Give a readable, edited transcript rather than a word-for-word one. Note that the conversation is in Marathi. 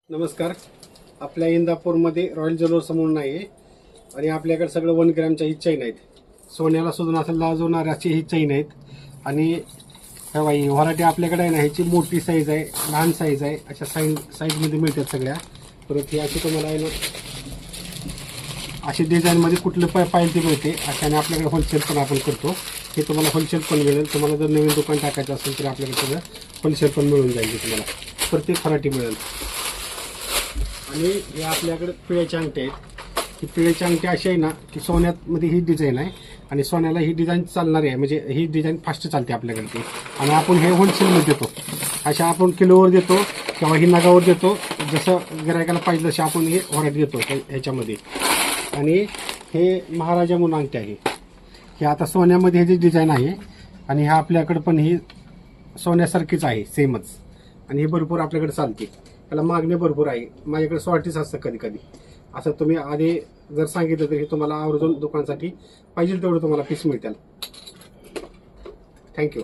नमस्कार. आपल्या इंदापूरमध्ये रॉयल ज्वेलर्स म्हणून आहे आणि आपल्याकडे सगळं 1 ग्रॅमच्या ही चैन आहेत. सोन्याला सुद्धा असं लाजवणाऱ्याची ही चैन आहेत. आणि ही व्हरायटी आपल्याकडे आहे ना, ह्याची मोठी साईज आहे, लहान साईज आहे, अशा साईजमध्ये मिळतात सगळ्या. परत ही अशी तुम्हाला आहे ना, अशी डिझाईनमध्ये कुठलं पाहिजे ते मिळते. अशाने आपल्याकडे होलसेल पण आपण करतो. हे तुम्हाला होलसेल पण मिळेल. तुम्हाला जर नवीन दुकान टाकायचं असेल तर आपल्याकडे सगळं होलसेल पण मिळून जाईल. तुम्हाला प्रत्येक व्हरायटी मिळेल. आणि हे आपल्याकडे पिळ्याच्या अंगठ्या आहेत. ही पिळ्याच्या अंगठ्या अशी आहे ना, की सोन्यामध्ये ही डिझाईन आहे आणि सोन्याला ही डिझाईन चालणारी आहे. म्हणजे ही डिझाईन फास्ट चालते आपल्याकडे ती. आणि आपण हे होलसेलमध्ये देतो. अशा आपण किलोवर देतो किंवा ही नगावर देतो. जसं गिरायकाला पाहिजे तशी आपण हे व्हरायटी देतो ह्याच्यामध्ये. आणि हे महाराजा म्हणून अंगठी आहे. हे आता सोन्यामध्ये ह्याची डिझाईन आहे आणि ह्या आपल्याकडे पण ही सोन्यासारखीच आहे, सेमच. आणि हे भरपूर आपल्याकडे चालते. त्याला मागणी भरपूर आहे. माझ्याकडे शॉर्टेज असतं कधी कधी. असं तुम्ही आधी जर सांगितलं तर हे तुम्हाला आवर्जून दुकानासाठी पाहिजे तेवढं तुम्हाला पीस मिळतील. थँक्यू.